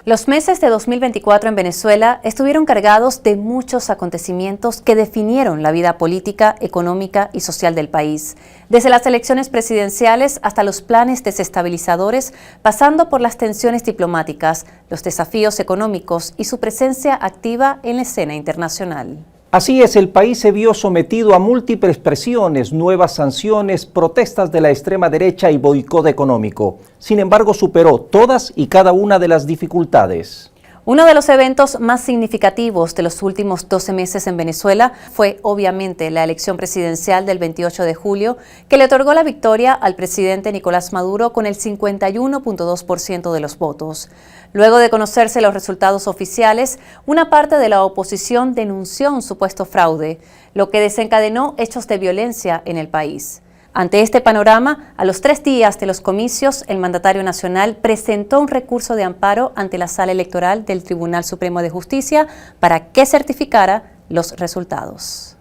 Los meses de 2024 en Venezuela estuvieron cargados de muchos acontecimientos que definieron la vida política, económica y social del país. Desde las elecciones presidenciales hasta los planes desestabilizadores, pasando por las tensiones diplomáticas, los desafíos económicos y su presencia activa en la escena internacional. Así es, el país se vio sometido a múltiples presiones, nuevas sanciones, protestas de la extrema derecha y boicot económico. Sin embargo, superó todas y cada una de las dificultades. Uno de los eventos más significativos de los últimos 12 meses en Venezuela fue, obviamente, la elección presidencial del 28 de julio, que le otorgó la victoria al presidente Nicolás Maduro con el 51.2% de los votos. Luego de conocerse los resultados oficiales, una parte de la oposición denunció un supuesto fraude, lo que desencadenó hechos de violencia en el país. Ante este panorama, a los 3 días de los comicios, el mandatario nacional presentó un recurso de amparo ante la Sala Electoral del Tribunal Supremo de Justicia para que certificara los resultados.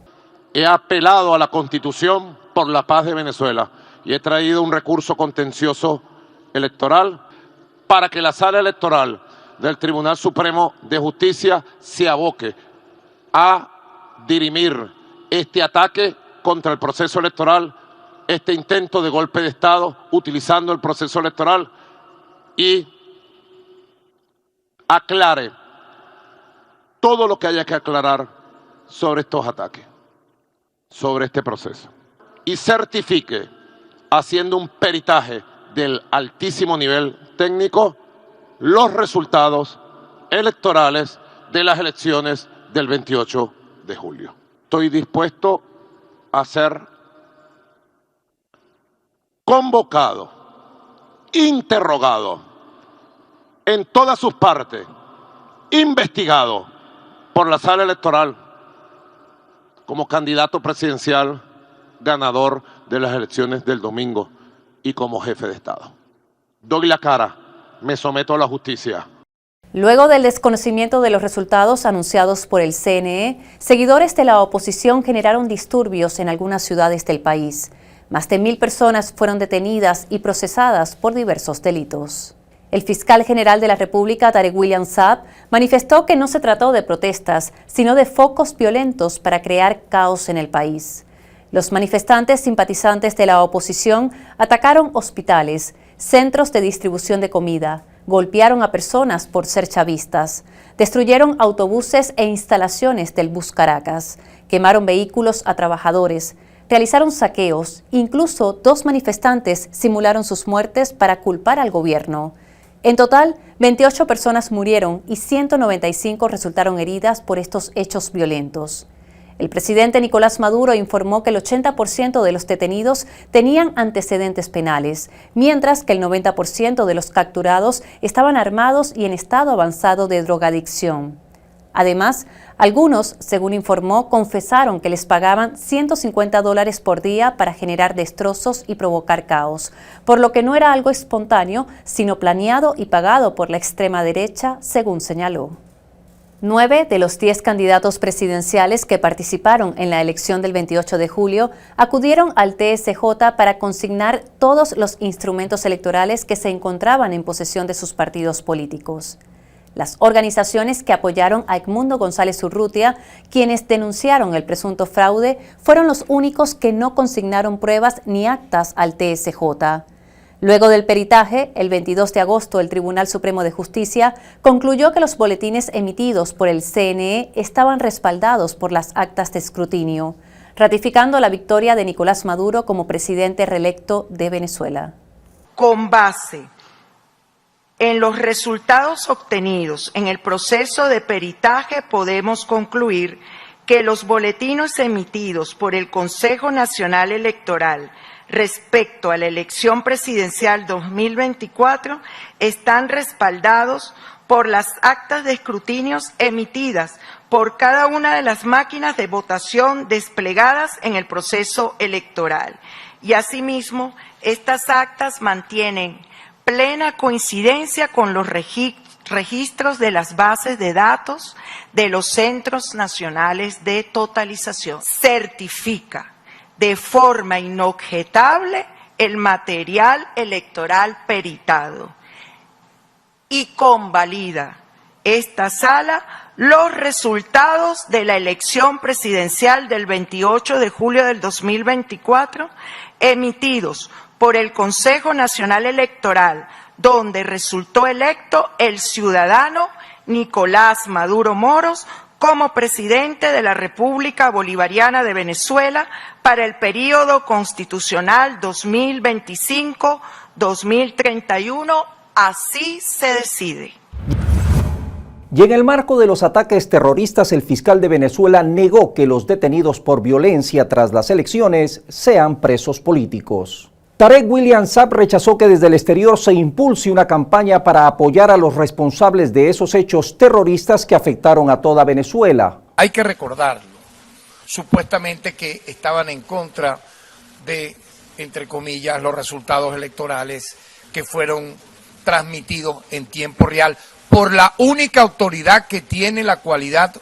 He apelado a la Constitución por la paz de Venezuela y he traído un recurso contencioso electoral para que la Sala Electoral del Tribunal Supremo de Justicia se aboque a dirimir este ataque contra el proceso electoral, este intento de golpe de Estado utilizando el proceso electoral y aclare todo lo que haya que aclarar sobre estos ataques, sobre este proceso. Y certifique, haciendo un peritaje del altísimo nivel técnico, los resultados electorales de las elecciones del 28 de julio. Estoy dispuesto a ser convocado, interrogado en todas sus partes, investigado por la Sala Electoral como candidato presidencial ganador de las elecciones del domingo y como jefe de Estado. Doy la cara, me someto a la justicia. Luego del desconocimiento de los resultados anunciados por el CNE, seguidores de la oposición generaron disturbios en algunas ciudades del país. Más de 1.000 personas fueron detenidas y procesadas por diversos delitos. El fiscal general de la República, Tarek William Saab, manifestó que no se trató de protestas, sino de focos violentos para crear caos en el país. Los manifestantes simpatizantes de la oposición atacaron hospitales, centros de distribución de comida, golpearon a personas por ser chavistas, destruyeron autobuses e instalaciones del Bus Caracas, quemaron vehículos a trabajadores, realizaron saqueos, incluso 2 manifestantes simularon sus muertes para culpar al gobierno. En total, 28 personas murieron y 195 resultaron heridas por estos hechos violentos. El presidente Nicolás Maduro informó que el 80% de los detenidos tenían antecedentes penales, mientras que el 90% de los capturados estaban armados y en estado avanzado de drogadicción. Además, algunos, según informó, confesaron que les pagaban $150 por día para generar destrozos y provocar caos, por lo que no era algo espontáneo, sino planeado y pagado por la extrema derecha, según señaló. 9 de los 10 candidatos presidenciales que participaron en la elección del 28 de julio acudieron al TSJ para consignar todos los instrumentos electorales que se encontraban en posesión de sus partidos políticos. Las organizaciones que apoyaron a Edmundo González Urrutia, quienes denunciaron el presunto fraude, fueron los únicos que no consignaron pruebas ni actas al TSJ. Luego del peritaje, el 22 de agosto, el Tribunal Supremo de Justicia concluyó que los boletines emitidos por el CNE estaban respaldados por las actas de escrutinio, ratificando la victoria de Nicolás Maduro como presidente reelecto de Venezuela. Con base en los resultados obtenidos en el proceso de peritaje, podemos concluir que los boletines emitidos por el Consejo Nacional Electoral respecto a la elección presidencial 2024 están respaldados por las actas de escrutinios emitidas por cada una de las máquinas de votación desplegadas en el proceso electoral. Y asimismo, estas actas mantienen plena coincidencia con los registros de las bases de datos de los Centros Nacionales de Totalización. Certifica de forma inobjetable el material electoral peritado. y convalida esta sala los resultados de la elección presidencial del 28 de julio del 2024 emitidos por el Consejo Nacional Electoral, donde resultó electo el ciudadano Nicolás Maduro Moros como presidente de la República Bolivariana de Venezuela para el período constitucional 2025-2031. Así se decide. Y en el marco de los ataques terroristas, el fiscal de Venezuela negó que los detenidos por violencia tras las elecciones sean presos políticos. Tarek William Saab rechazó que desde el exterior se impulse una campaña para apoyar a los responsables de esos hechos terroristas que afectaron a toda Venezuela. Hay que recordarlo, supuestamente que estaban en contra de, entre comillas, los resultados electorales que fueron transmitidos en tiempo real por la única autoridad que tiene la cualidad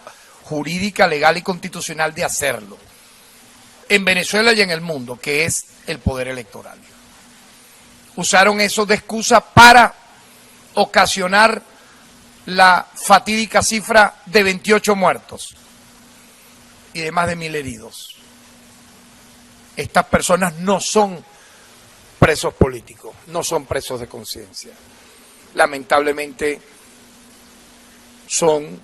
jurídica, legal y constitucional de hacerlo en Venezuela y en el mundo, que es el poder electoral. Usaron eso de excusa para ocasionar la fatídica cifra de 28 muertos y de más de 1000 heridos. Estas personas no son presos políticos, no son presos de conciencia. Lamentablemente son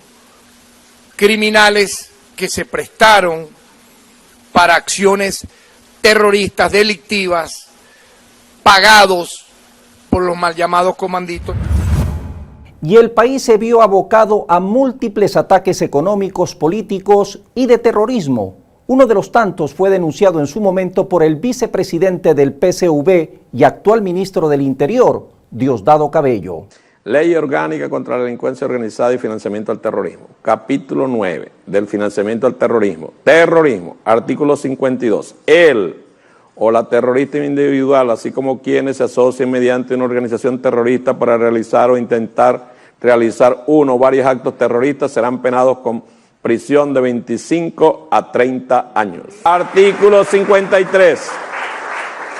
criminales que se prestaron para acciones terroristas, delictivas, pagados por los mal llamados comanditos. Y el país se vio abocado a múltiples ataques económicos, políticos y de terrorismo. Uno de los tantos fue denunciado en su momento por el vicepresidente del PCV y actual ministro del Interior, Diosdado Cabello. Ley Orgánica contra la Delincuencia Organizada y Financiamiento al Terrorismo. Capítulo 9 del financiamiento al terrorismo. Terrorismo. Artículo 52. El o la terrorista individual, así como quienes se asocien mediante una organización terrorista para realizar o intentar realizar uno o varios actos terroristas, serán penados con prisión de 25 a 30 años. Artículo 53.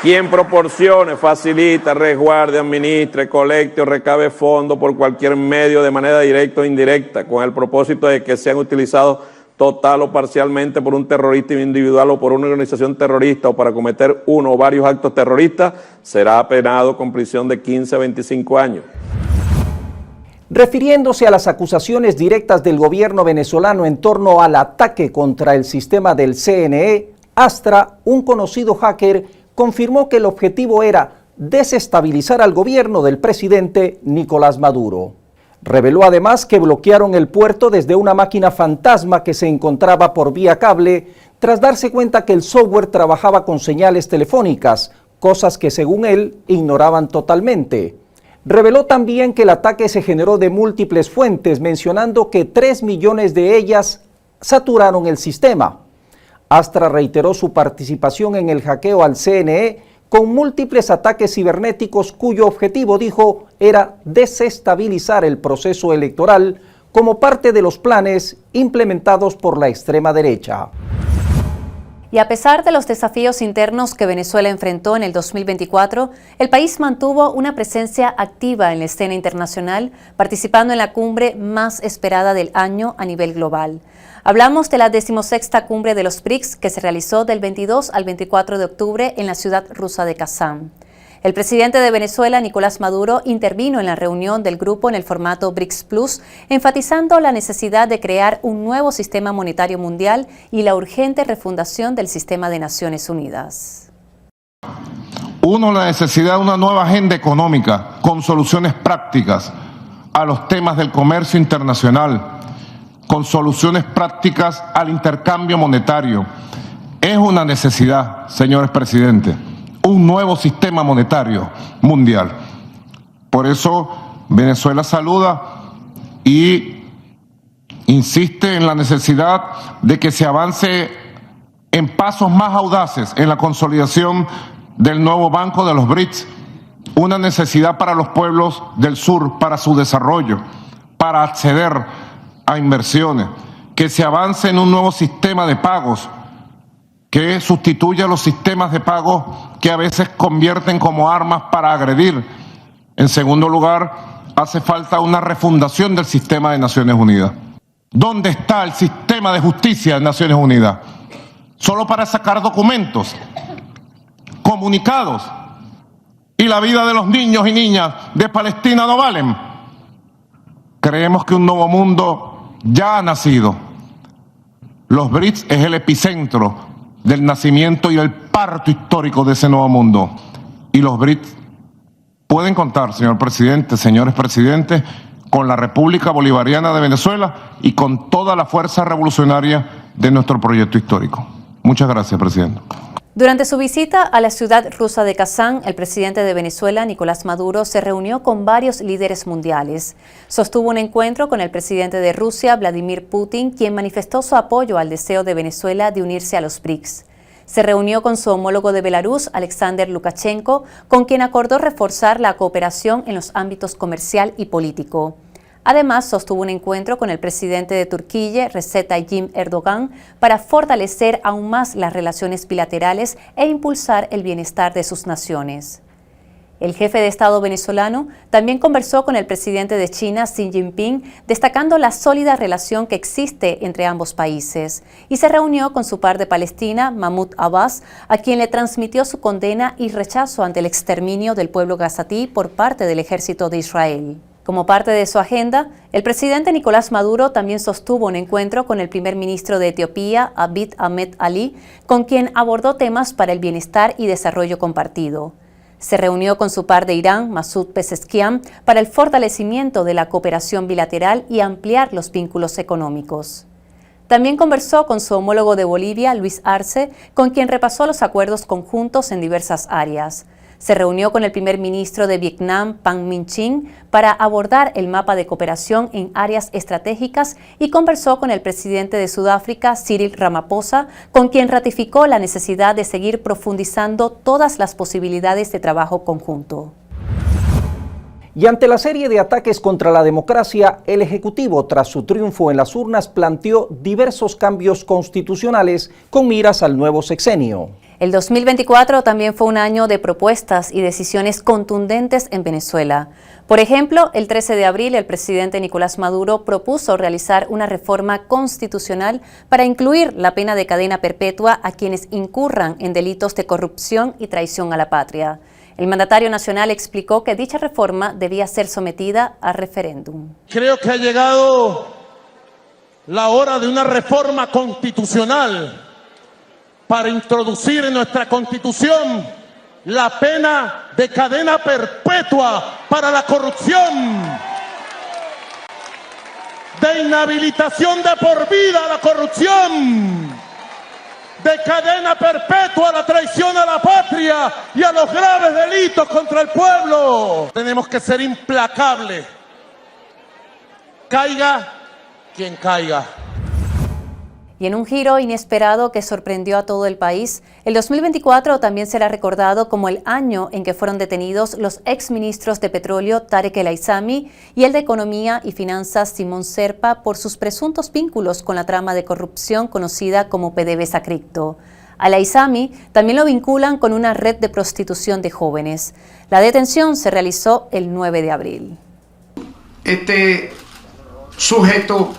Quien proporcione, facilite, resguarde, administre, colecte o recabe fondos por cualquier medio de manera directa o indirecta con el propósito de que sean utilizados total o parcialmente por un terrorista individual o por una organización terrorista o para cometer uno o varios actos terroristas, será penado con prisión de 15 a 25 años. Refiriéndose a las acusaciones directas del gobierno venezolano en torno al ataque contra el sistema del CNE, Astra, un conocido hacker, confirmó que el objetivo era desestabilizar al gobierno del presidente Nicolás Maduro. Reveló además que bloquearon el puerto desde una máquina fantasma que se encontraba por vía cable, tras darse cuenta que el software trabajaba con señales telefónicas, cosas que según él ignoraban totalmente. Reveló también que el ataque se generó de múltiples fuentes, mencionando que 3 millones de ellas saturaron el sistema. Astra reiteró su participación en el hackeo al CNE con múltiples ataques cibernéticos cuyo objetivo, dijo, era desestabilizar el proceso electoral como parte de los planes implementados por la extrema derecha. Y a pesar de los desafíos internos que Venezuela enfrentó en el 2024, el país mantuvo una presencia activa en la escena internacional, participando en la cumbre más esperada del año a nivel global. Hablamos de la 16ª cumbre de los BRICS que se realizó del 22 al 24 de octubre en la ciudad rusa de Kazán. El presidente de Venezuela, Nicolás Maduro, intervino en la reunión del grupo en el formato BRICS Plus, enfatizando la necesidad de crear un nuevo sistema monetario mundial y la urgente refundación del sistema de Naciones Unidas. Uno, la necesidad de una nueva agenda económica con soluciones prácticas a los temas del comercio internacional, con soluciones prácticas al intercambio monetario. Es una necesidad, señores presidentes, un nuevo sistema monetario mundial. Por eso Venezuela saluda y insiste en la necesidad de que se avance en pasos más audaces en la consolidación del nuevo Banco de los BRICS, una necesidad para los pueblos del sur, para su desarrollo, para acceder a inversiones, que se avance en un nuevo sistema de pagos que sustituya los sistemas de pago que a veces convierten como armas para agredir. En segundo lugar, hace falta una refundación del sistema de Naciones Unidas. ¿Dónde está el sistema de justicia de Naciones Unidas? Solo para sacar documentos, comunicados, y la vida de los niños y niñas de Palestina no valen. Creemos que un nuevo mundo ya ha nacido. Los BRICS es el epicentro del nacimiento y el parto histórico de ese nuevo mundo. Y los BRICS pueden contar, señor presidente, señores presidentes, con la República Bolivariana de Venezuela y con toda la fuerza revolucionaria de nuestro proyecto histórico. Muchas gracias, presidente. Durante su visita a la ciudad rusa de Kazán, el presidente de Venezuela, Nicolás Maduro, se reunió con varios líderes mundiales. Sostuvo un encuentro con el presidente de Rusia, Vladimir Putin, quien manifestó su apoyo al deseo de Venezuela de unirse a los BRICS. Se reunió con su homólogo de Belarus, Alexander Lukashenko, con quien acordó reforzar la cooperación en los ámbitos comercial y político. Además, sostuvo un encuentro con el presidente de Turquía, Recep Tayyip Erdogan, para fortalecer aún más las relaciones bilaterales e impulsar el bienestar de sus naciones. El jefe de Estado venezolano también conversó con el presidente de China, Xi Jinping, destacando la sólida relación que existe entre ambos países, y se reunió con su par de Palestina, Mahmoud Abbas, a quien le transmitió su condena y rechazo ante el exterminio del pueblo gazatí por parte del ejército de Israel. Como parte de su agenda, el presidente Nicolás Maduro también sostuvo un encuentro con el primer ministro de Etiopía, Abiy Ahmed Ali, con quien abordó temas para el bienestar y desarrollo compartido. Se reunió con su par de Irán, Masoud Pezeshkian, para el fortalecimiento de la cooperación bilateral y ampliar los vínculos económicos. También conversó con su homólogo de Bolivia, Luis Arce, con quien repasó los acuerdos conjuntos en diversas áreas. Se reunió con el primer ministro de Vietnam, Pham Minh Chinh, para abordar el mapa de cooperación en áreas estratégicas y conversó con el presidente de Sudáfrica, Cyril Ramaphosa, con quien ratificó la necesidad de seguir profundizando todas las posibilidades de trabajo conjunto. Y ante la serie de ataques contra la democracia, el Ejecutivo, tras su triunfo en las urnas, planteó diversos cambios constitucionales con miras al nuevo sexenio. El 2024 también fue un año de propuestas y decisiones contundentes en Venezuela. Por ejemplo, el 13 de abril el presidente Nicolás Maduro propuso realizar una reforma constitucional para incluir la pena de cadena perpetua a quienes incurran en delitos de corrupción y traición a la patria. El mandatario nacional explicó que dicha reforma debía ser sometida a referéndum. Creo que ha llegado la hora de una reforma constitucional para introducir en nuestra Constitución la pena de cadena perpetua para la corrupción, de inhabilitación de por vida a la corrupción, de cadena perpetua a la traición a la patria y a los graves delitos contra el pueblo. Tenemos que ser implacables, caiga quien caiga. Y en un giro inesperado que sorprendió a todo el país, el 2024 también será recordado como el año en que fueron detenidos los exministros de Petróleo Tarek El Aissami y el de Economía y Finanzas Simón Serpa por sus presuntos vínculos con la trama de corrupción conocida como PDVSA Cripto. Al Aissami también lo vinculan con una red de prostitución de jóvenes. La detención se realizó el 9 de abril. Este sujeto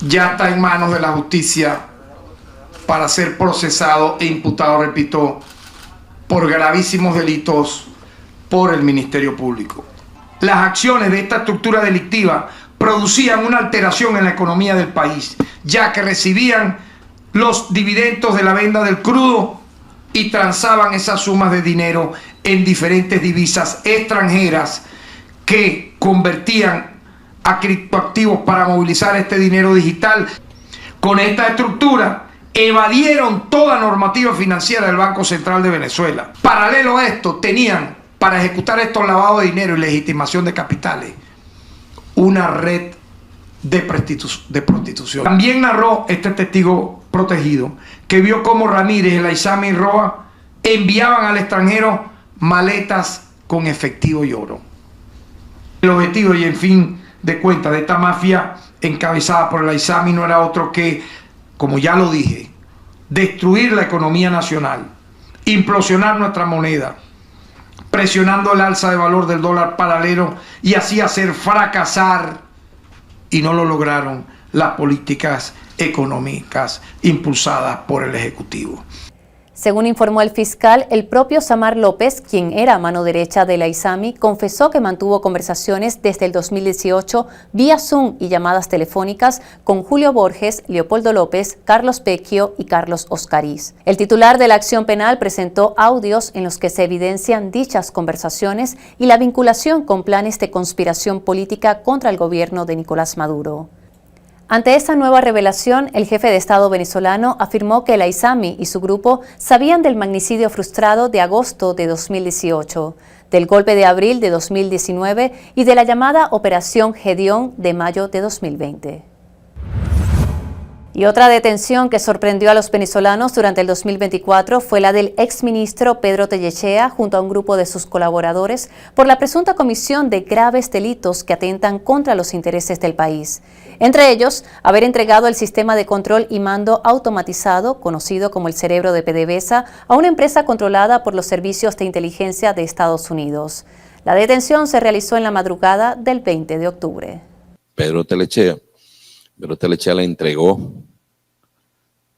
ya está en manos de la justicia para ser procesado e imputado, repito, por gravísimos delitos por el Ministerio Público. Las acciones de esta estructura delictiva producían una alteración en la economía del país, ya que recibían los dividendos de la venta del crudo y transaban esas sumas de dinero en diferentes divisas extranjeras que convertían a criptoactivos para movilizar este dinero digital. Con esta estructura evadieron toda normativa financiera del Banco Central de Venezuela. Paralelo a esto, tenían para ejecutar estos lavados de dinero y legitimación de capitales una red de prostitución. También narró este testigo protegido que vio cómo Ramírez, El Aissami y Roa enviaban al extranjero maletas con efectivo y oro. El objetivo y en fin de cuenta de esta mafia encabezada por El Aissami no era otro que, como ya lo dije, destruir la economía nacional, implosionar nuestra moneda, presionando el alza de valor del dólar paralelo y así hacer fracasar, y no lo lograron, las políticas económicas impulsadas por el Ejecutivo. Según informó el fiscal, el propio Samar López, quien era mano derecha de la ISAMI, confesó que mantuvo conversaciones desde el 2018 vía Zoom y llamadas telefónicas con Julio Borges, Leopoldo López, Carlos Pecchio y Carlos Oscariz. El titular de la acción penal presentó audios en los que se evidencian dichas conversaciones y la vinculación con planes de conspiración política contra el gobierno de Nicolás Maduro. Ante esta nueva revelación, el jefe de Estado venezolano afirmó que la ISAMI y su grupo sabían del magnicidio frustrado de agosto de 2018, del golpe de abril de 2019 y de la llamada Operación Gedeón de mayo de 2020. Y otra detención que sorprendió a los venezolanos durante el 2024 fue la del exministro Pedro Tellechea junto a un grupo de sus colaboradores por la presunta comisión de graves delitos que atentan contra los intereses del país. Entre ellos, haber entregado el sistema de control y mando automatizado, conocido como el cerebro de PDVSA, a una empresa controlada por los servicios de inteligencia de Estados Unidos. La detención se realizó en la madrugada del 20 de octubre. Pedro Tellechea le entregó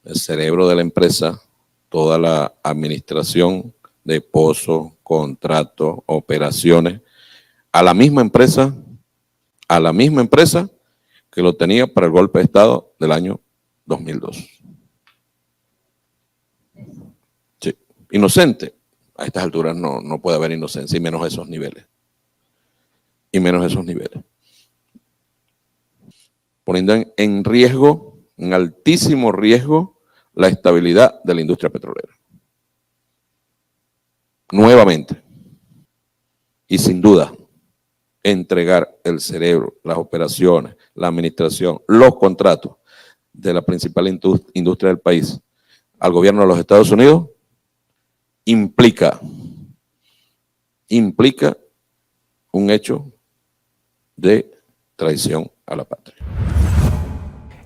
el cerebro de la empresa, toda la administración de pozos, contratos, operaciones, a la misma empresa que lo tenía para el golpe de Estado del año 2002. Sí, inocente. A estas alturas no puede haber inocencia, y menos esos niveles. Poniendo en riesgo, en altísimo riesgo, la estabilidad de la industria petrolera. Nuevamente, y sin duda, entregar el cerebro, las operaciones, la administración, los contratos de la principal industria del país al gobierno de los Estados Unidos implica un hecho de traición a la patria.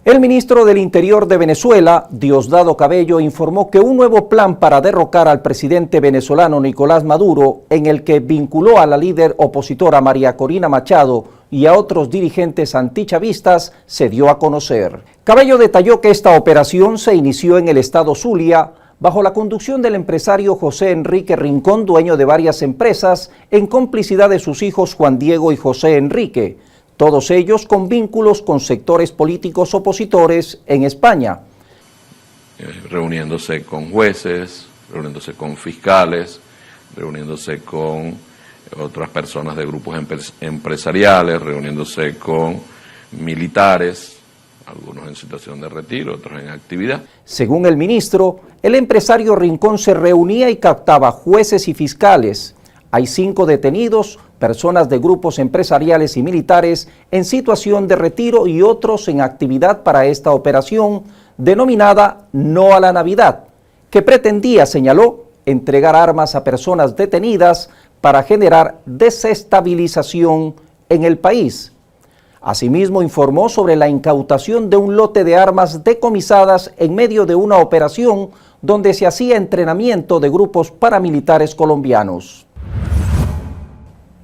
El ministro del Interior de Venezuela, Diosdado Cabello, informó que un nuevo plan para derrocar al presidente venezolano Nicolás Maduro, en el que vinculó a la líder opositora María Corina Machado y a otros dirigentes antichavistas, se dio a conocer. Cabello detalló que esta operación se inició en el estado Zulia, bajo la conducción del empresario José Enrique Rincón, dueño de varias empresas, en complicidad de sus hijos Juan Diego y José Enrique, todos ellos con vínculos con sectores políticos opositores en España. Reuniéndose con jueces, reuniéndose con fiscales, reuniéndose con otras personas de grupos empresariales, reuniéndose con militares, algunos en situación de retiro, otros en actividad. Según el ministro, el empresario Rincón se reunía y captaba jueces y fiscales. Hay 5 detenidos, personas de grupos empresariales y militares en situación de retiro y otros en actividad para esta operación denominada No a la Navidad, que pretendía, señaló, entregar armas a personas detenidas para generar desestabilización en el país. Asimismo, informó sobre la incautación de un lote de armas decomisadas en medio de una operación donde se hacía entrenamiento de grupos paramilitares colombianos.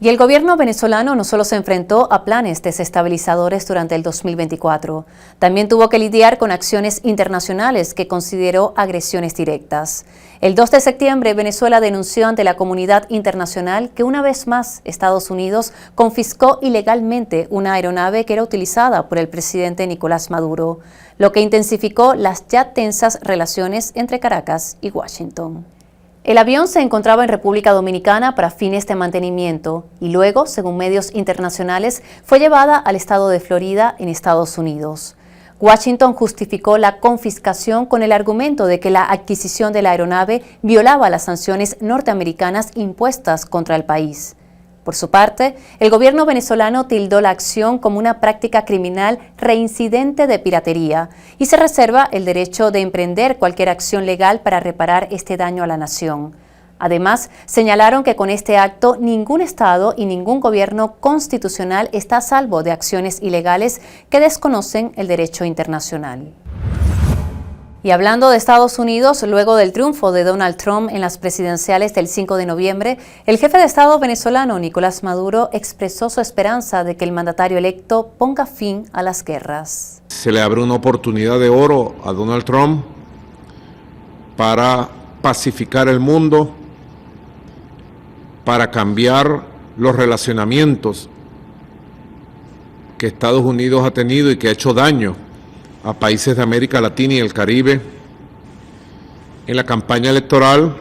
Y el gobierno venezolano no solo se enfrentó a planes desestabilizadores durante el 2024, también tuvo que lidiar con acciones internacionales que consideró agresiones directas. El 2 de septiembre, Venezuela denunció ante la comunidad internacional que una vez más Estados Unidos confiscó ilegalmente una aeronave que era utilizada por el presidente Nicolás Maduro, lo que intensificó las ya tensas relaciones entre Caracas y Washington. El avión se encontraba en República Dominicana para fines de mantenimiento y luego, según medios internacionales, fue llevada al estado de Florida, en Estados Unidos. Washington justificó la confiscación con el argumento de que la adquisición de la aeronave violaba las sanciones norteamericanas impuestas contra el país. Por su parte, el gobierno venezolano tildó la acción como una práctica criminal reincidente de piratería y se reserva el derecho de emprender cualquier acción legal para reparar este daño a la nación. Además, señalaron que con este acto ningún Estado y ningún gobierno constitucional está a salvo de acciones ilegales que desconocen el derecho internacional. Y hablando de Estados Unidos, luego del triunfo de Donald Trump en las presidenciales del 5 de noviembre, el jefe de Estado venezolano Nicolás Maduro expresó su esperanza de que el mandatario electo ponga fin a las guerras. Se le abre una oportunidad de oro a Donald Trump para pacificar el mundo, para cambiar los relacionamientos que Estados Unidos ha tenido y que ha hecho daño a países de América Latina y el Caribe. En la campaña electoral,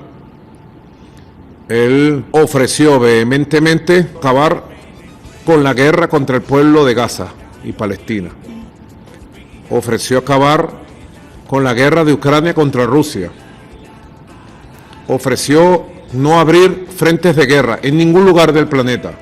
él ofreció vehementemente acabar con la guerra contra el pueblo de Gaza y Palestina. Ofreció acabar con la guerra de Ucrania contra Rusia. Ofreció no abrir frentes de guerra en ningún lugar del planeta.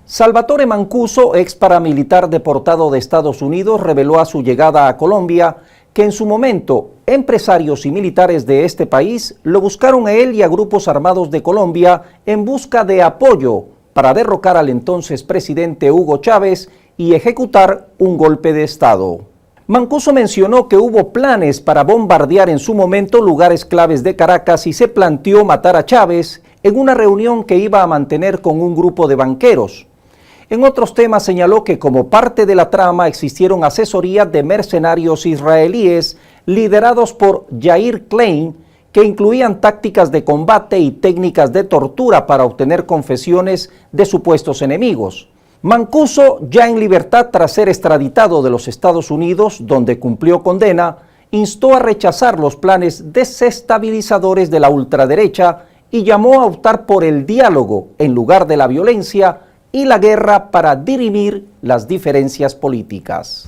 Salvatore Mancuso, ex paramilitar deportado de Estados Unidos, reveló a su llegada a Colombia que en su momento empresarios y militares de este país lo buscaron a él y a grupos armados de Colombia en busca de apoyo para derrocar al entonces presidente Hugo Chávez y ejecutar un golpe de Estado. Mancuso mencionó que hubo planes para bombardear en su momento lugares claves de Caracas y se planteó matar a Chávez en una reunión que iba a mantener con un grupo de banqueros. En otros temas señaló que como parte de la trama existieron asesorías de mercenarios israelíes liderados por Yair Klein, que incluían tácticas de combate y técnicas de tortura para obtener confesiones de supuestos enemigos. Mancuso, ya en libertad tras ser extraditado de los Estados Unidos, donde cumplió condena, instó a rechazar los planes desestabilizadores de la ultraderecha y llamó a optar por el diálogo en lugar de la violencia y la guerra para dirimir las diferencias políticas.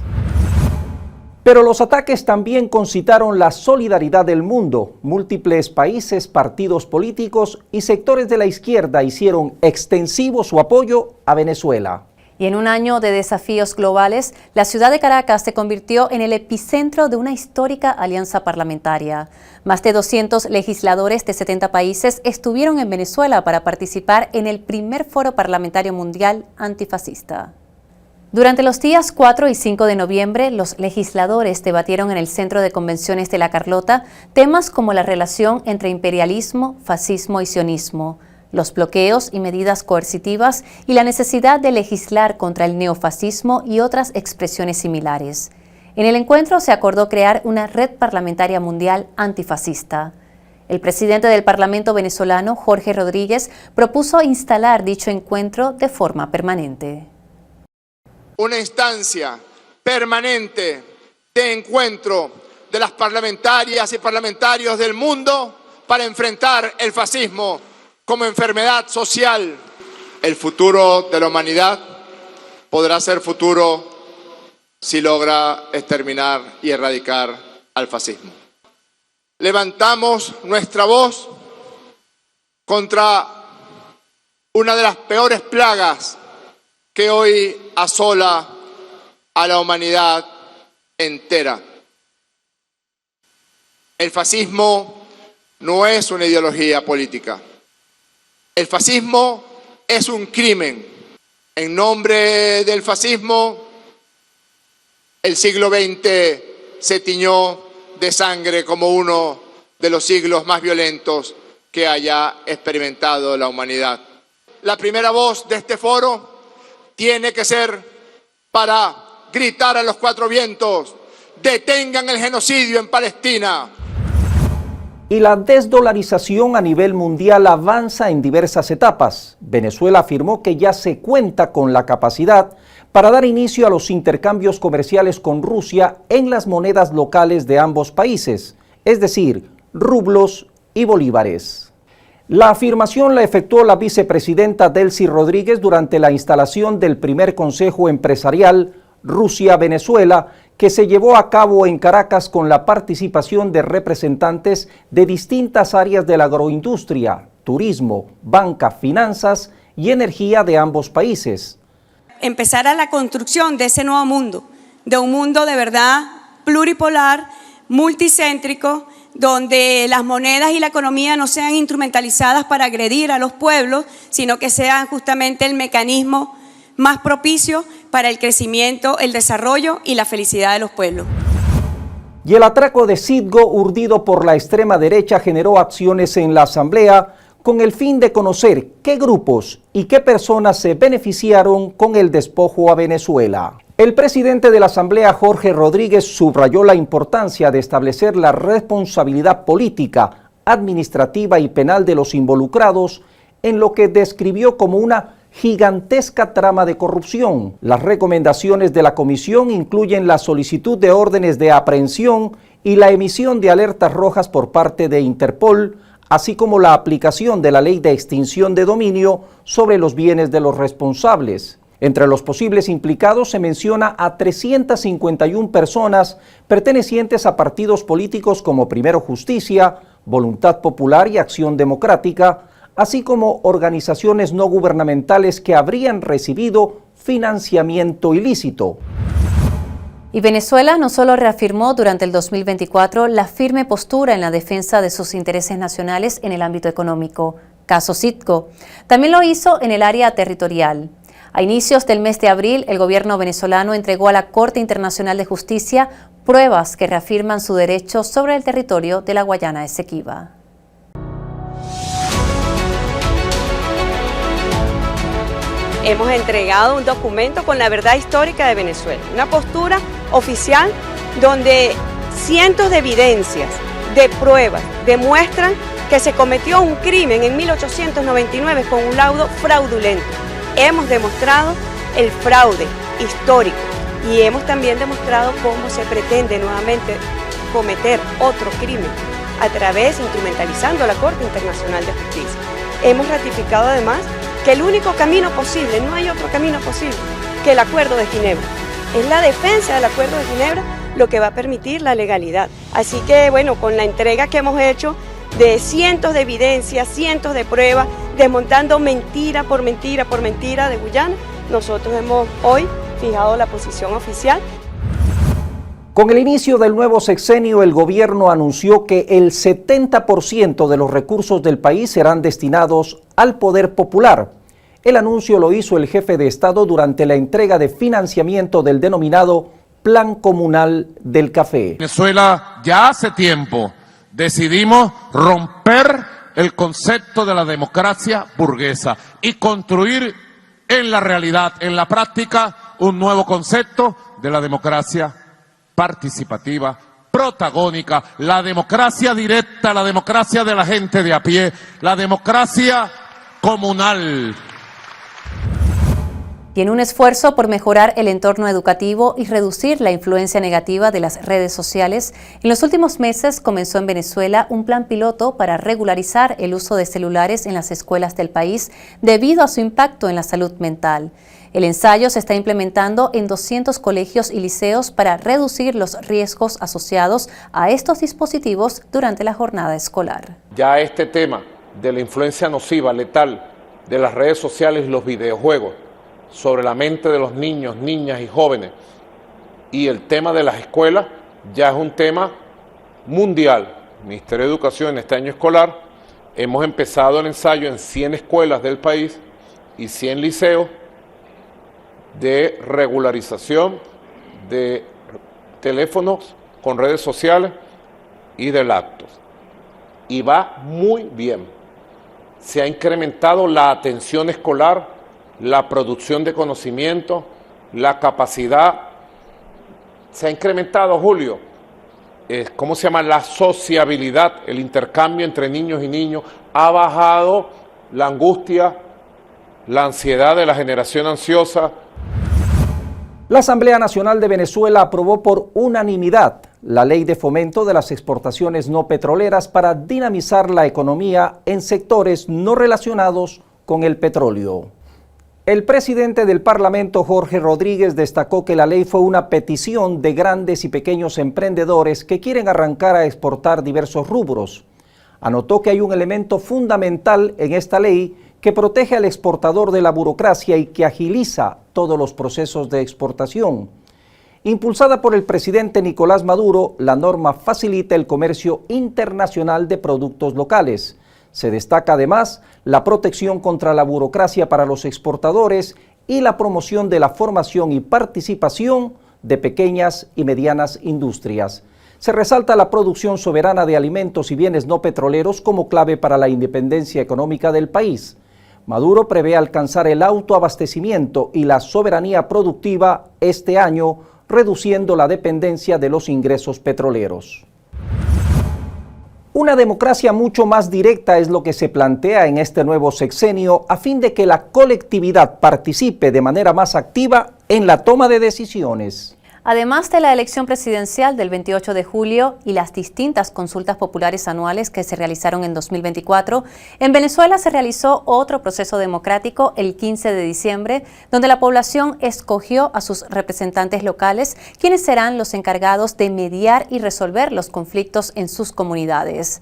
Pero los ataques también concitaron la solidaridad del mundo. Múltiples países, partidos políticos y sectores de la izquierda hicieron extensivo su apoyo a Venezuela. Y en un año de desafíos globales, la ciudad de Caracas se convirtió en el epicentro de una histórica alianza parlamentaria. Más de 200 legisladores de 70 países estuvieron en Venezuela para participar en el primer foro parlamentario mundial antifascista. Durante los días 4 y 5 de noviembre, los legisladores debatieron en el Centro de Convenciones de La Carlota temas como la relación entre imperialismo, fascismo y sionismo, los bloqueos y medidas coercitivas y la necesidad de legislar contra el neofascismo y otras expresiones similares. En el encuentro se acordó crear una red parlamentaria mundial antifascista. El presidente del Parlamento venezolano, Jorge Rodríguez, propuso instalar dicho encuentro de forma permanente. Una instancia permanente de encuentro de las parlamentarias y parlamentarios del mundo para enfrentar el fascismo como enfermedad social. El futuro de la humanidad podrá ser futuro si logra exterminar y erradicar al fascismo. Levantamos nuestra voz contra una de las peores plagas que hoy asola a la humanidad entera. El fascismo no es una ideología política. El fascismo es un crimen. En nombre del fascismo, el siglo XX se tiñó de sangre como uno de los siglos más violentos que haya experimentado la humanidad. La primera voz de este foro tiene que ser para gritar a los cuatro vientos: detengan el genocidio en Palestina. Y la desdolarización a nivel mundial avanza en diversas etapas. Venezuela afirmó que ya se cuenta con la capacidad para dar inicio a los intercambios comerciales con Rusia en las monedas locales de ambos países, es decir, rublos y bolívares. La afirmación la efectuó la vicepresidenta Delcy Rodríguez durante la instalación del primer Consejo Empresarial Rusia-Venezuela, que se llevó a cabo en Caracas con la participación de representantes de distintas áreas de la agroindustria, turismo, banca, finanzas y energía de ambos países. Empezar a la construcción de ese nuevo mundo, de un mundo de verdad pluripolar, multicéntrico, donde las monedas y la economía no sean instrumentalizadas para agredir a los pueblos, sino que sean justamente el mecanismo más propicio para el crecimiento, el desarrollo y la felicidad de los pueblos. Y el atraco de Citgo, urdido por la extrema derecha, generó acciones en la Asamblea con el fin de conocer qué grupos y qué personas se beneficiaron con el despojo a Venezuela. El presidente de la Asamblea, Jorge Rodríguez, subrayó la importancia de establecer la responsabilidad política, administrativa y penal de los involucrados en lo que describió como una gigantesca trama de corrupción. Las recomendaciones de la comisión incluyen la solicitud de órdenes de aprehensión y la emisión de alertas rojas por parte de Interpol, así como la aplicación de la ley de extinción de dominio sobre los bienes de los responsables. Entre los posibles implicados se menciona a 351 personas pertenecientes a partidos políticos como Primero Justicia, Voluntad Popular y Acción Democrática, así como organizaciones no gubernamentales que habrían recibido financiamiento ilícito. Y Venezuela no solo reafirmó durante el 2024 la firme postura en la defensa de sus intereses nacionales en el ámbito económico, caso Citgo, también lo hizo en el área territorial. A inicios del mes de abril, el gobierno venezolano entregó a la Corte Internacional de Justicia pruebas que reafirman su derecho sobre el territorio de la Guayana Esequiba. Hemos entregado un documento con la verdad histórica de Venezuela, una postura oficial donde cientos de evidencias, de pruebas, demuestran que se cometió un crimen en 1899 con un laudo fraudulento. Hemos demostrado el fraude histórico y hemos también demostrado cómo se pretende nuevamente cometer otro crimen a través, instrumentalizando la Corte Internacional de Justicia. Hemos ratificado además que el único camino posible, no hay otro camino posible, que el Acuerdo de Ginebra. Es la defensa del Acuerdo de Ginebra lo que va a permitir la legalidad. Así que, bueno, con la entrega que hemos hecho de cientos de evidencias, cientos de pruebas, desmontando mentira por mentira por mentira de Guyana, nosotros hemos hoy fijado la posición oficial. Con el inicio del nuevo sexenio, el gobierno anunció que el 70% de los recursos del país serán destinados al poder popular. El anuncio lo hizo el jefe de Estado durante la entrega de financiamiento del denominado Plan Comunal del Café. Venezuela ya hace tiempo decidimos romper el concepto de la democracia burguesa y construir en la realidad, en la práctica, un nuevo concepto de la democracia participativa, protagónica, la democracia directa, la democracia de la gente de a pie, la democracia comunal. Y en un esfuerzo por mejorar el entorno educativo y reducir la influencia negativa de las redes sociales, en los últimos meses comenzó en Venezuela un plan piloto para regularizar el uso de celulares en las escuelas del país debido a su impacto en la salud mental. El ensayo se está implementando en 200 colegios y liceos para reducir los riesgos asociados a estos dispositivos durante la jornada escolar. Ya este tema de la influencia nociva, letal, de las redes sociales y los videojuegos sobre la mente de los niños, niñas y jóvenes y el tema de las escuelas ya es un tema mundial. El Ministerio de Educación en este año escolar hemos empezado el ensayo en 100 escuelas del país y 100 liceos de regularización de teléfonos con redes sociales y de laptops. Y va muy bien. Se ha incrementado la atención escolar, la producción de conocimiento, la capacidad. Se ha incrementado, Julio, ¿cómo se llama? La sociabilidad, el intercambio entre niños y niños. Ha bajado la angustia, la ansiedad de la generación ansiosa. La Asamblea Nacional de Venezuela aprobó por unanimidad la Ley de Fomento de las Exportaciones No Petroleras para dinamizar la economía en sectores no relacionados con el petróleo. El presidente del Parlamento, Jorge Rodríguez, destacó que la ley fue una petición de grandes y pequeños emprendedores que quieren arrancar a exportar diversos rubros. Anotó que hay un elemento fundamental en esta ley que protege al exportador de la burocracia y que agiliza todos los procesos de exportación. Impulsada por el presidente Nicolás Maduro, la norma facilita el comercio internacional de productos locales. Se destaca además la protección contra la burocracia para los exportadores y la promoción de la formación y participación de pequeñas y medianas industrias. se resalta la producción soberana de alimentos y bienes no petroleros como clave para la independencia económica del país. Maduro prevé alcanzar el autoabastecimiento y la soberanía productiva este año, reduciendo la dependencia de los ingresos petroleros. Una democracia mucho más directa es lo que se plantea en este nuevo sexenio a fin de que la colectividad participe de manera más activa en la toma de decisiones. Además de la elección presidencial del 28 de julio y las distintas consultas populares anuales que se realizaron en 2024, en Venezuela se realizó otro proceso democrático el 15 de diciembre, donde la población escogió a sus representantes locales, quienes serán los encargados de mediar y resolver los conflictos en sus comunidades.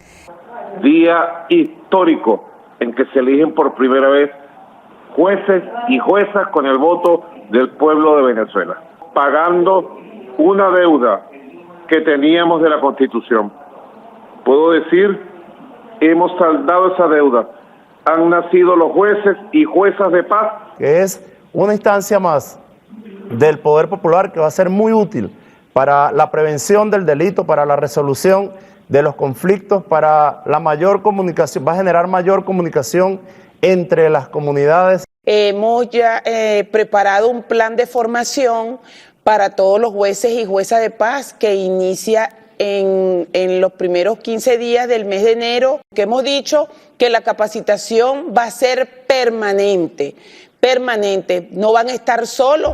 Día histórico en que se eligen por primera vez jueces y juezas con el voto del pueblo de Venezuela, pagando una deuda que teníamos de la Constitución. Puedo decir, hemos saldado esa deuda. Han nacido los jueces y juezas de paz. Que es una instancia más del poder popular que va a ser muy útil para la prevención del delito, para la resolución de los conflictos, para la mayor comunicación, va a generar mayor comunicación entre las comunidades. Hemos ya preparado un plan de formación para todos los jueces y juezas de paz que inicia en los primeros 15 días del mes de enero, que hemos dicho que la capacitación va a ser permanente, no van a estar solos.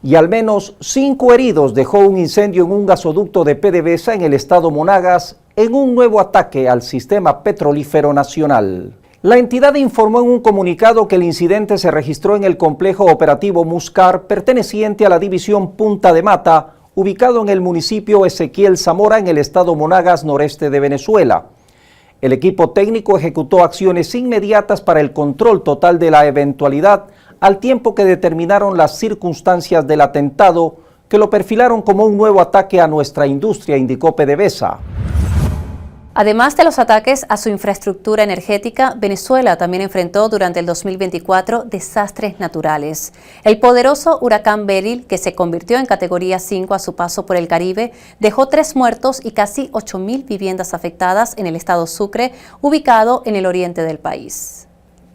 Y al menos 5 heridos dejó un incendio en un gasoducto de PDVSA en el estado Monagas en un nuevo ataque al sistema petrolífero nacional. La entidad informó en un comunicado que el incidente se registró en el complejo operativo Muscar, perteneciente a la división Punta de Mata, ubicado en el municipio Ezequiel Zamora, en el estado Monagas, noreste de Venezuela. El equipo técnico ejecutó acciones inmediatas para el control total de la eventualidad, al tiempo que determinaron las circunstancias del atentado, que lo perfilaron como un nuevo ataque a nuestra industria, indicó PDVSA. Además de los ataques a su infraestructura energética, Venezuela también enfrentó durante el 2024 desastres naturales. El poderoso huracán Beryl, que se convirtió en categoría 5 a su paso por el Caribe, dejó 3 muertos y casi 8.000 viviendas afectadas en el estado Sucre, ubicado en el oriente del país.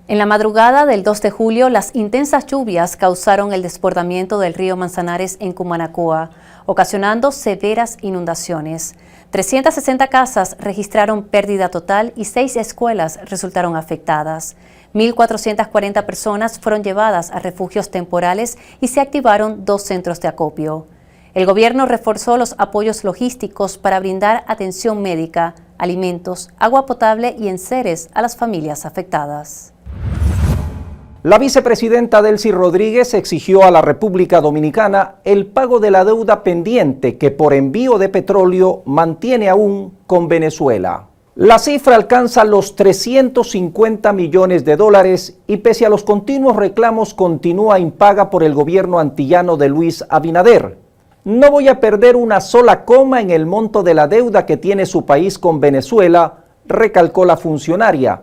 En la madrugada del 2 de julio, las intensas lluvias causaron el desbordamiento del río Manzanares en Cumanacoa, ocasionando severas inundaciones. 360 casas registraron pérdida total y 6 escuelas resultaron afectadas. 1.440 personas fueron llevadas a refugios temporales y se activaron 2 centros de acopio. El gobierno reforzó los apoyos logísticos para brindar atención médica, alimentos, agua potable y enseres a las familias afectadas. La vicepresidenta Delcy Rodríguez exigió a la República Dominicana el pago de la deuda pendiente que por envío de petróleo mantiene aún con Venezuela. La cifra alcanza los 350 millones de dólares y pese a los continuos reclamos continúa impaga por el gobierno antillano de Luis Abinader. No voy a perder una sola coma en el monto de la deuda que tiene su país con Venezuela, recalcó la funcionaria.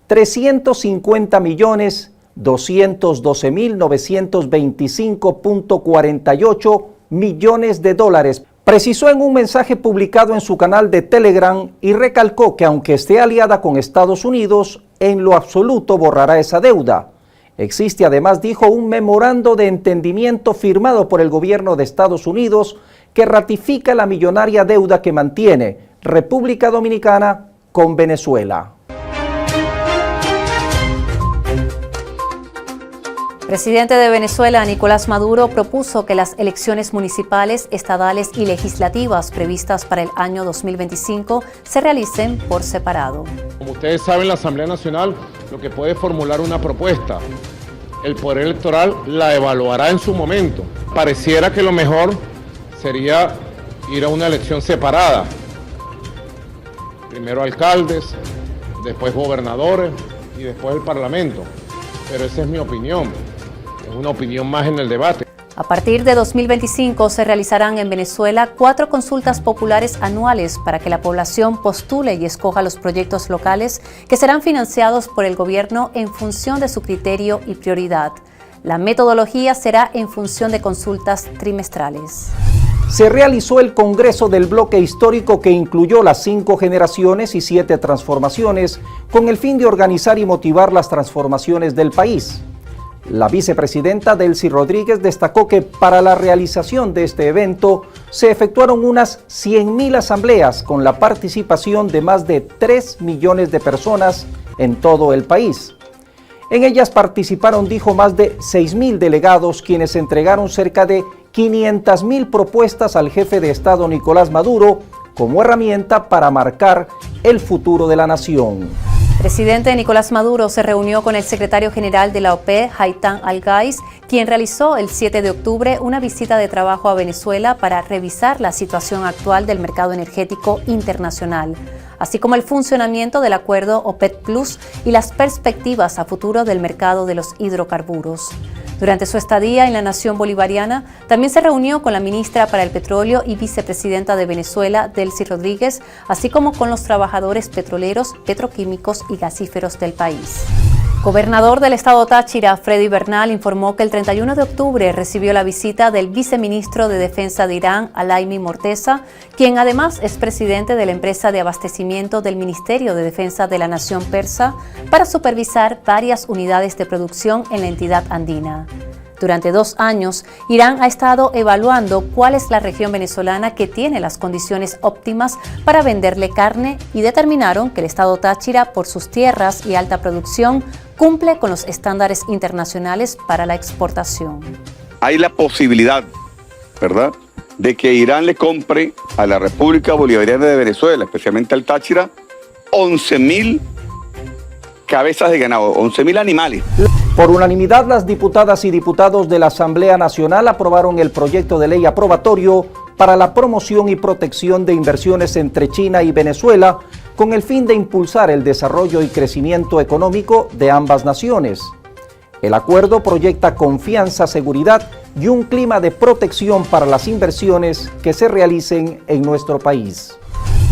350.212.925.48 millones de dólares, precisó en un mensaje publicado en su canal de Telegram y recalcó que aunque esté aliada con Estados Unidos, en lo absoluto borrará esa deuda. Existe además, dijo, un memorando de entendimiento firmado por el gobierno de Estados Unidos que ratifica la millonaria deuda que mantiene República Dominicana con Venezuela. El presidente de Venezuela, Nicolás Maduro, propuso que las elecciones municipales, estadales y legislativas previstas para el año 2025 se realicen por separado. Como ustedes saben, la Asamblea Nacional lo que puede formular una propuesta. El Poder Electoral la evaluará en su momento. Pareciera que lo mejor sería ir a una elección separada. Primero alcaldes, después gobernadores y después el Parlamento. Pero esa es mi opinión. Es una opinión más en el debate. A partir de 2025 se realizarán en Venezuela 4 consultas populares anuales para que la población postule y escoja los proyectos locales que serán financiados por el gobierno en función de su criterio y prioridad. La metodología será en función de consultas trimestrales. Se realizó el Congreso del Bloque Histórico que incluyó las 5 generaciones y 7 transformaciones con el fin de organizar y motivar las transformaciones del país. La vicepresidenta Delcy Rodríguez destacó que para la realización de este evento se efectuaron unas 100.000 asambleas con la participación de más de 3 millones de personas en todo el país. En ellas participaron, dijo, más de 6.000 delegados quienes entregaron cerca de 500.000 propuestas al jefe de Estado Nicolás Maduro como herramienta para marcar el futuro de la nación. Presidente Nicolás Maduro se reunió con el secretario general de la OPEP, Haitham Al-Ghais, quien realizó el 7 de octubre una visita de trabajo a Venezuela para revisar la situación actual del mercado energético internacional, así como el funcionamiento del acuerdo OPEC Plus y las perspectivas a futuro del mercado de los hidrocarburos. Durante su estadía en la nación bolivariana, también se reunió con la ministra para el Petróleo y vicepresidenta de Venezuela, Delcy Rodríguez, así como con los trabajadores petroleros, petroquímicos y gasíferos del país. Gobernador del estado Táchira, Freddy Bernal, informó que el 31 de octubre recibió la visita del viceministro de Defensa de Irán, Alaimi Morteza, quien además es presidente de la empresa de abastecimiento del Ministerio de Defensa de la Nación Persa, para supervisar varias unidades de producción en la entidad andina. Durante 2 años, Irán ha estado evaluando cuál es la región venezolana que tiene las condiciones óptimas para venderle carne y determinaron que el estado Táchira, por sus tierras y alta producción, cumple con los estándares internacionales para la exportación. Hay la posibilidad, ¿verdad?, de que Irán le compre a la República Bolivariana de Venezuela, especialmente al Táchira, 11.000 cabezas de ganado, 11.000 animales. Por unanimidad, las diputadas y diputados de la Asamblea Nacional aprobaron el proyecto de ley aprobatorio para la promoción y protección de inversiones entre China y Venezuela, con el fin de impulsar el desarrollo y crecimiento económico de ambas naciones. El acuerdo proyecta confianza, seguridad y un clima de protección para las inversiones que se realicen en nuestro país.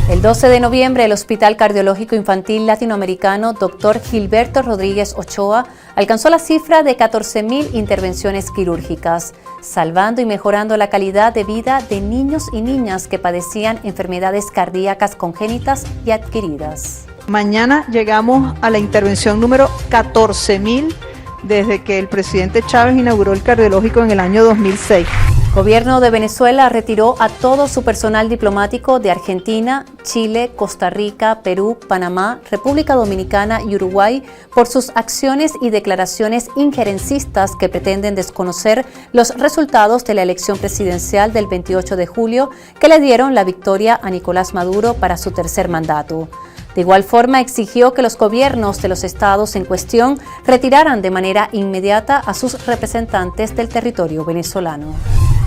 El 12 de noviembre, el Hospital Cardiológico Infantil Latinoamericano Dr. Gilberto Rodríguez Ochoa alcanzó la cifra de 14.000 intervenciones quirúrgicas, salvando y mejorando la calidad de vida de niños y niñas que padecían enfermedades cardíacas congénitas y adquiridas. Mañana llegamos a la intervención número 14.000 desde que el presidente Chávez inauguró el cardiológico en el año 2006. Gobierno de Venezuela retiró a todo su personal diplomático de Argentina, Chile, Costa Rica, Perú, Panamá, República Dominicana y Uruguay por sus acciones y declaraciones injerencistas que pretenden desconocer los resultados de la elección presidencial del 28 de julio que le dieron la victoria a Nicolás Maduro para su tercer mandato. De igual forma, exigió que los gobiernos de los estados en cuestión retiraran de manera inmediata a sus representantes del territorio venezolano.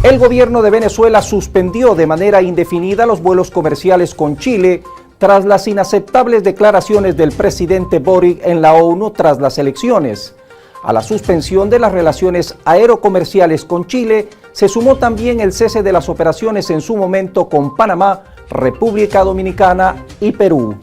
El gobierno de Venezuela suspendió de manera indefinida los vuelos comerciales con Chile tras las inaceptables declaraciones del presidente Boric en la ONU tras las elecciones. A la suspensión de las relaciones aerocomerciales con Chile se sumó también el cese de las operaciones en su momento con Panamá, República Dominicana y Perú.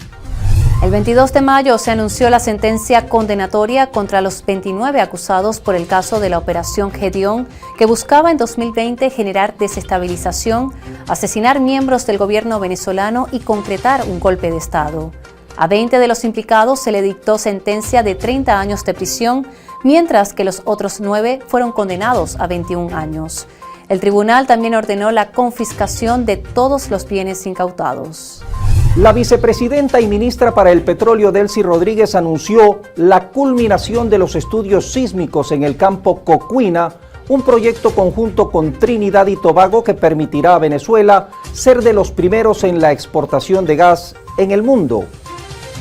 El 22 de mayo se anunció la sentencia condenatoria contra los 29 acusados por el caso de la Operación Gedeón, que buscaba en 2020 generar desestabilización, asesinar miembros del gobierno venezolano y concretar un golpe de Estado. A 20 de los implicados se le dictó sentencia de 30 años de prisión, mientras que los otros 9 fueron condenados a 21 años. El tribunal también ordenó la confiscación de todos los bienes incautados. La vicepresidenta y ministra para el Petróleo, Delcy Rodríguez, anunció la culminación de los estudios sísmicos en el campo Cocuina, un proyecto conjunto con Trinidad y Tobago que permitirá a Venezuela ser de los primeros en la exportación de gas en el mundo.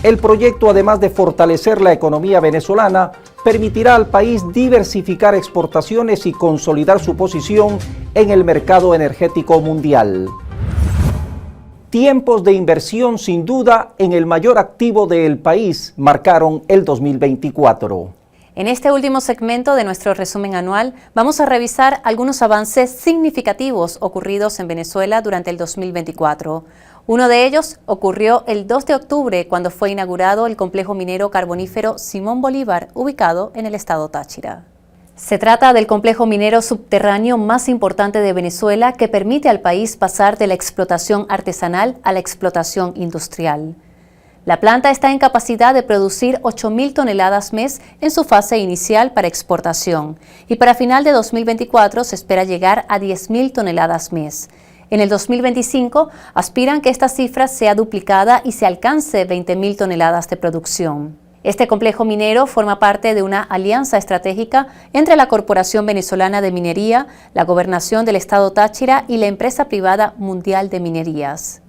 El proyecto, además de fortalecer la economía venezolana, permitirá al país diversificar exportaciones y consolidar su posición en el mercado energético mundial. Tiempos de inversión sin duda en el mayor activo del país marcaron el 2024. En este último segmento de nuestro resumen anual vamos a revisar algunos avances significativos ocurridos en Venezuela durante el 2024. Uno de ellos ocurrió el 2 de octubre cuando fue inaugurado el complejo minero carbonífero Simón Bolívar, ubicado en el estado Táchira. Se trata del complejo minero subterráneo más importante de Venezuela que permite al país pasar de la explotación artesanal a la explotación industrial. La planta está en capacidad de producir 8.000 toneladas mes en su fase inicial para exportación y para final de 2024 se espera llegar a 10.000 toneladas mes. En el 2025 aspiran que esta cifra sea duplicada y se alcance 20.000 toneladas de producción. Este complejo minero forma parte de una alianza estratégica entre la Corporación Venezolana de Minería, la Gobernación del Estado Táchira y la empresa privada Mundial de Minerías.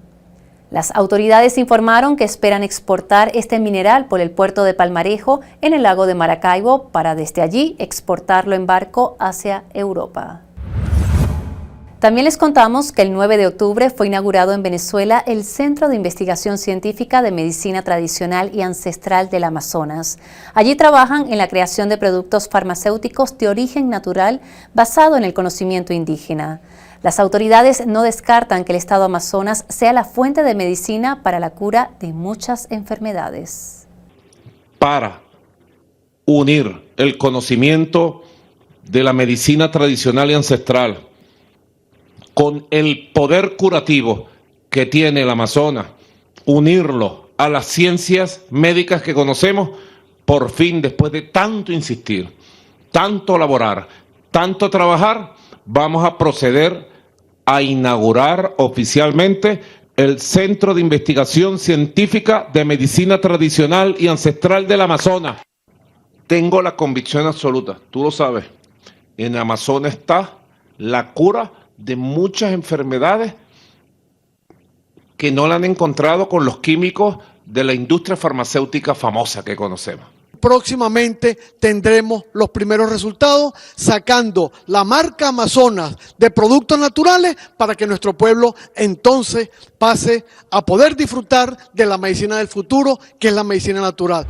Las autoridades informaron que esperan exportar este mineral por el puerto de Palmarejo en el lago de Maracaibo para desde allí exportarlo en barco hacia Europa. También les contamos que el 9 de octubre fue inaugurado en Venezuela el Centro de Investigación Científica de Medicina Tradicional y Ancestral del Amazonas. Allí trabajan en la creación de productos farmacéuticos de origen natural basado en el conocimiento indígena. Las autoridades no descartan que el estado Amazonas sea la fuente de medicina para la cura de muchas enfermedades. Para unir el conocimiento de la medicina tradicional y ancestral con el poder curativo que tiene el Amazonas, unirlo a las ciencias médicas que conocemos, por fin, después de tanto insistir, tanto elaborar, tanto trabajar, vamos a proceder a inaugurar oficialmente el Centro de Investigación Científica de Medicina Tradicional y Ancestral del Amazonas. Tengo la convicción absoluta, tú lo sabes, en Amazonas está la cura de muchas enfermedades que no la han encontrado con los químicos de la industria farmacéutica famosa que conocemos. Próximamente tendremos los primeros resultados sacando la marca Amazonas de productos naturales para que nuestro pueblo entonces pase a poder disfrutar de la medicina del futuro, que es la medicina natural.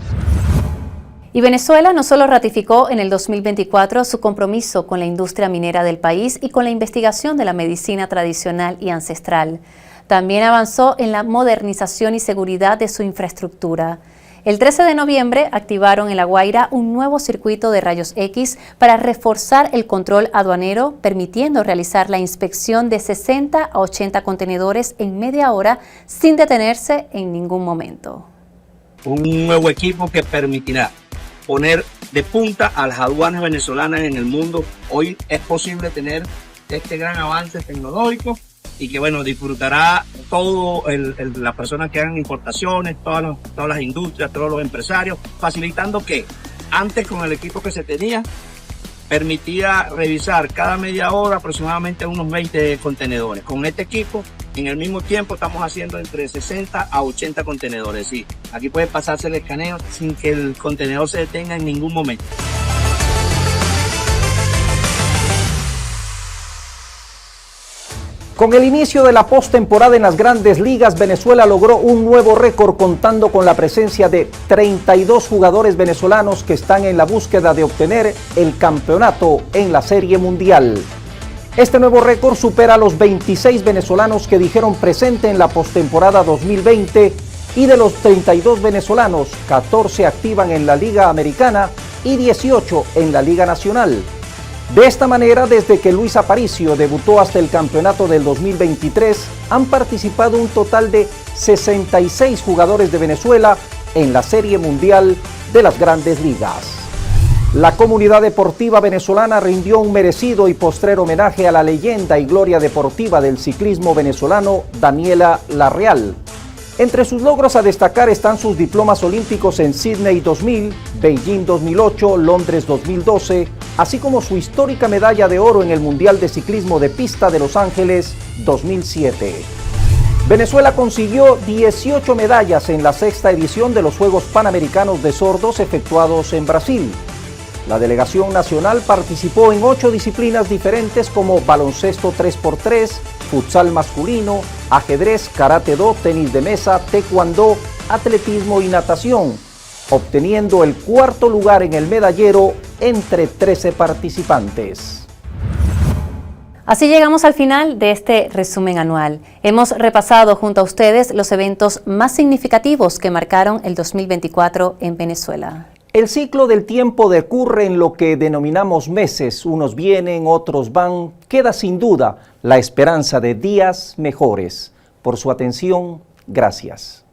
Y Venezuela no solo ratificó en el 2024 su compromiso con la industria minera del país y con la investigación de la medicina tradicional y ancestral, también avanzó en la modernización y seguridad de su infraestructura. El 13 de noviembre activaron en La Guaira un nuevo circuito de rayos X para reforzar el control aduanero, permitiendo realizar la inspección de 60 a 80 contenedores en media hora sin detenerse en ningún momento. Un nuevo equipo que permitirá poner de punta a las aduanas venezolanas en el mundo. Hoy es posible tener este gran avance tecnológico y que bueno, disfrutará todo las personas que hagan importaciones, todas las industrias, todos los empresarios, facilitando que antes con el equipo que se tenía permitía revisar cada media hora aproximadamente unos 20 contenedores. Con este equipo en el mismo tiempo estamos haciendo entre 60 a 80 contenedores. Sí, aquí puede pasarse el escaneo sin que el contenedor se detenga en ningún momento. Con el inicio de la postemporada en las Grandes Ligas, Venezuela logró un nuevo récord contando con la presencia de 32 jugadores venezolanos que están en la búsqueda de obtener el campeonato en la Serie Mundial. Este nuevo récord supera a los 26 venezolanos que dijeron presente en la postemporada 2020 y de los 32 venezolanos, 14 activan en la Liga Americana y 18 en la Liga Nacional. De esta manera, desde que Luis Aparicio debutó hasta el campeonato del 2023, han participado un total de 66 jugadores de Venezuela en la Serie Mundial de las Grandes Ligas. La comunidad deportiva venezolana rindió un merecido y postrero homenaje a la leyenda y gloria deportiva del ciclismo venezolano, Daniela Larreal. Entre sus logros a destacar están sus diplomas olímpicos en Sydney 2000, Beijing 2008, Londres 2012, así como su histórica medalla de oro en el Mundial de Ciclismo de Pista de Los Ángeles 2007. Venezuela consiguió 18 medallas en la sexta edición de los Juegos Panamericanos de Sordos efectuados en Brasil. La delegación nacional participó en 8 disciplinas diferentes como baloncesto 3x3, futsal masculino, ajedrez, karate-do, tenis de mesa, taekwondo, atletismo y natación, obteniendo el cuarto lugar en el medallero entre 13 participantes. Así llegamos al final de este resumen anual. Hemos repasado junto a ustedes los eventos más significativos que marcaron el 2024 en Venezuela. El ciclo del tiempo decurre en lo que denominamos meses, unos vienen, otros van. Queda sin duda la esperanza de días mejores. Por su atención, gracias.